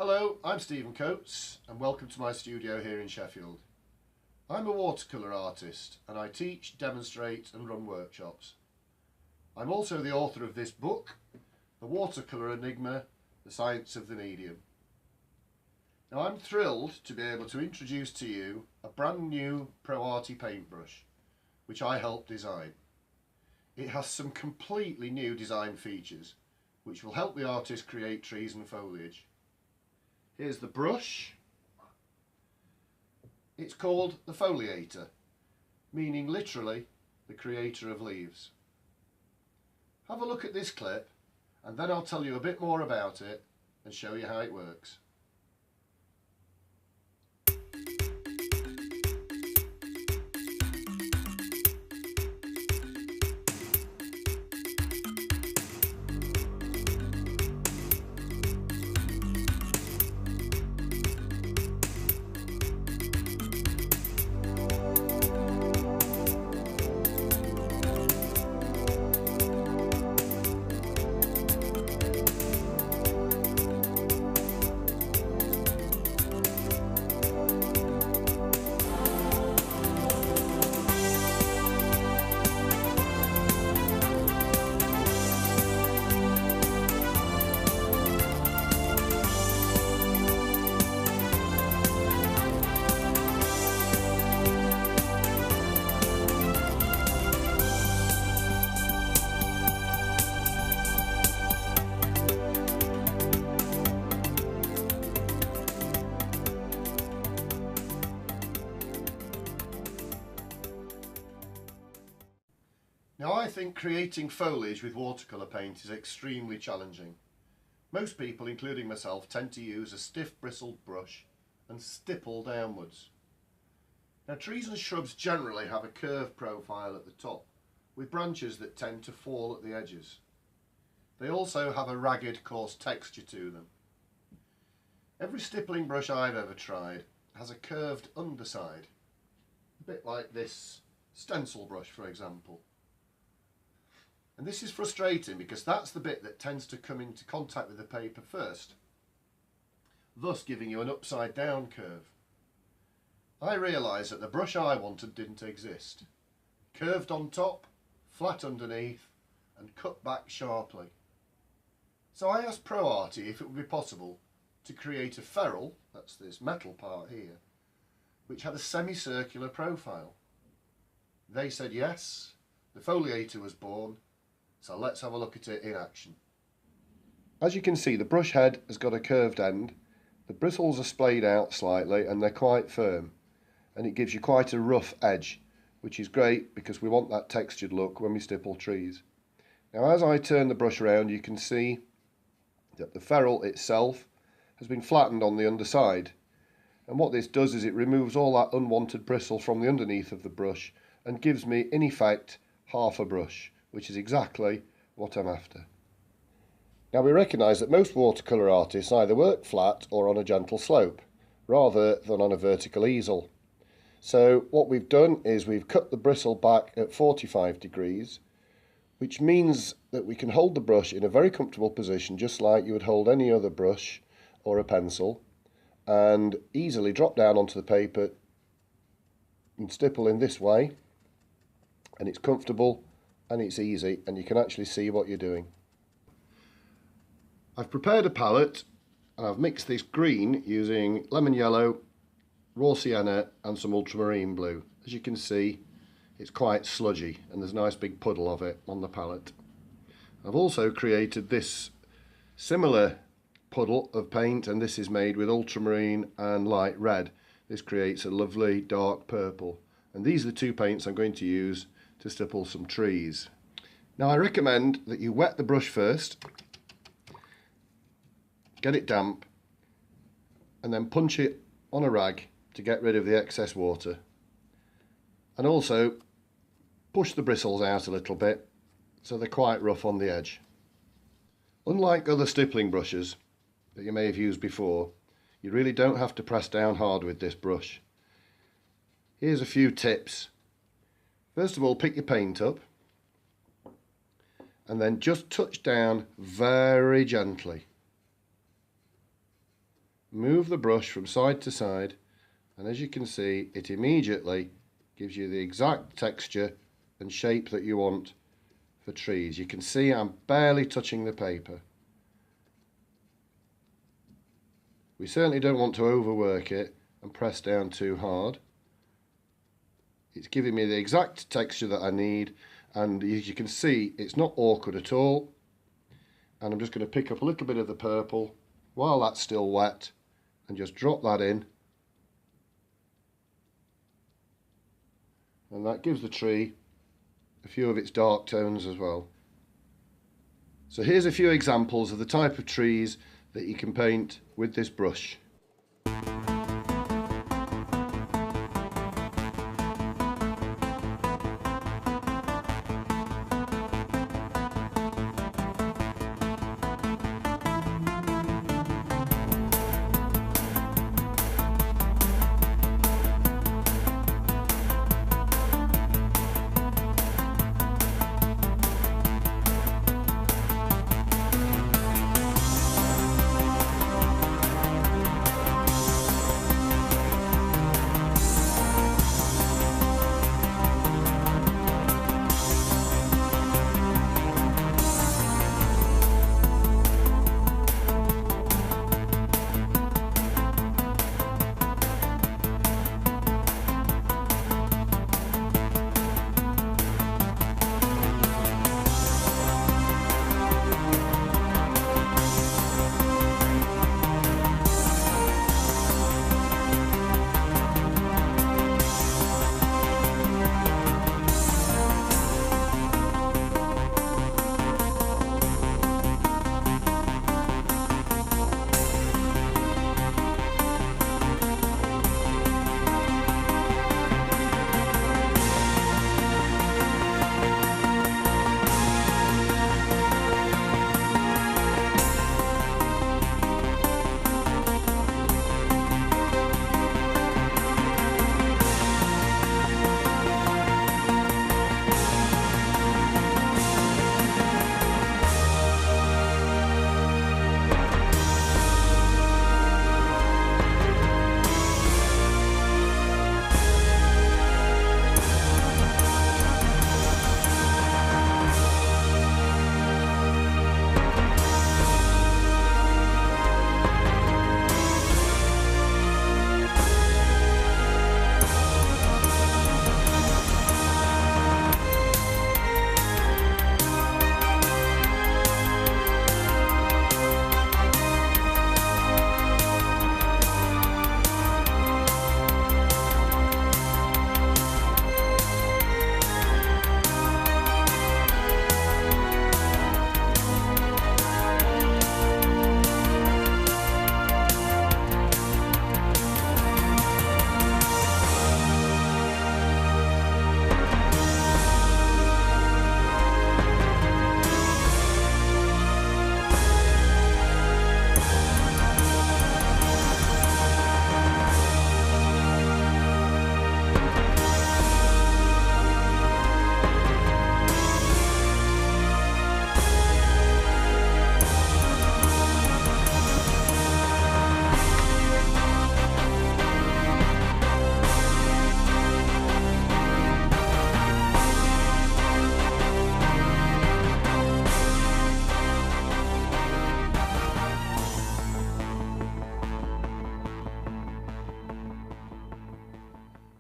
Hello, I'm Stephen Coates and welcome to my studio here in Sheffield. I'm a watercolour artist and I teach, demonstrate and run workshops. I'm also the author of this book, The Watercolour Enigma, The Science of the Medium. Now I'm thrilled to be able to introduce to you a brand new Pro Arte paintbrush which I helped design. It has some completely new design features which will help the artist create trees and foliage. Here's the brush. It's called the Foliater, meaning literally the creator of leaves. Have a look at this clip and then I'll tell you a bit more about it and show you how it works. Now I think creating foliage with watercolour paint is extremely challenging. Most people, including myself, tend to use a stiff bristled brush and stipple downwards. Now trees and shrubs generally have a curved profile at the top, with branches that tend to fall at the edges. They also have a ragged, coarse texture to them. Every stippling brush I've ever tried has a curved underside, a bit like this stencil brush for example. And this is frustrating because that's the bit that tends to come into contact with the paper first, thus giving you an upside down curve. I realised that the brush I wanted didn't exist. Curved on top, flat underneath and cut back sharply. So I asked Pro Arte if it would be possible to create a ferrule, that's this metal part here, which had a semicircular profile. They said yes, the Foliater was born. So let's have a look at it in action. As you can see, the brush head has got a curved end, the bristles are splayed out slightly and they're quite firm, and it gives you quite a rough edge, which is great because we want that textured look when we stipple trees. Now as I turn the brush around, you can see that the ferrule itself has been flattened on the underside, and what this does is it removes all that unwanted bristle from the underneath of the brush and gives me in effect half a brush, which is exactly what I'm after. Now we recognise that most watercolour artists either work flat or on a gentle slope, rather than on a vertical easel. So what we've done is we've cut the bristle back at 45 degrees, which means that we can hold the brush in a very comfortable position, just like you would hold any other brush or a pencil, and easily drop down onto the paper and stipple in this way, and it's comfortable and it's easy and you can actually see what you're doing. I've prepared a palette and I've mixed this green using lemon yellow, raw sienna and some ultramarine blue. As you can see, it's quite sludgy and there's a nice big puddle of it on the palette. I've also created this similar puddle of paint, and this is made with ultramarine and light red. This creates a lovely dark purple, and these are the two paints I'm going to use to stipple some trees. Now I recommend that you wet the brush first, get it damp, and then punch it on a rag to get rid of the excess water, and also push the bristles out a little bit so they're quite rough on the edge. Unlike other stippling brushes that you may have used before, you really don't have to press down hard with this brush. Here's a few tips. First of all, pick your paint up and then just touch down very gently. move the brush from side to side, and as you can see, it immediately gives you the exact texture and shape that you want for trees. You can see I'm barely touching the paper. We certainly don't want to overwork it and press down too hard. It's giving me the exact texture that I need, and as you can see, it's not awkward at all. And I'm just going to pick up a little bit of the purple while that's still wet and just drop that in. And that gives the tree a few of its dark tones as well. So here's a few examples of the type of trees that you can paint with this brush.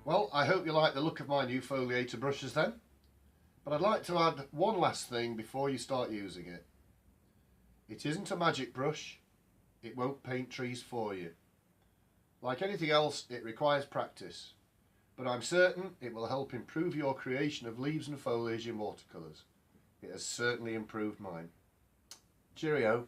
Well, I hope you like the look of my new Foliater brushes then, but I'd like to add one last thing before you start using it. It isn't a magic brush, it won't paint trees for you. Like anything else, it requires practice, but I'm certain it will help improve your creation of leaves and foliage in watercolours. It has certainly improved mine. Cheerio.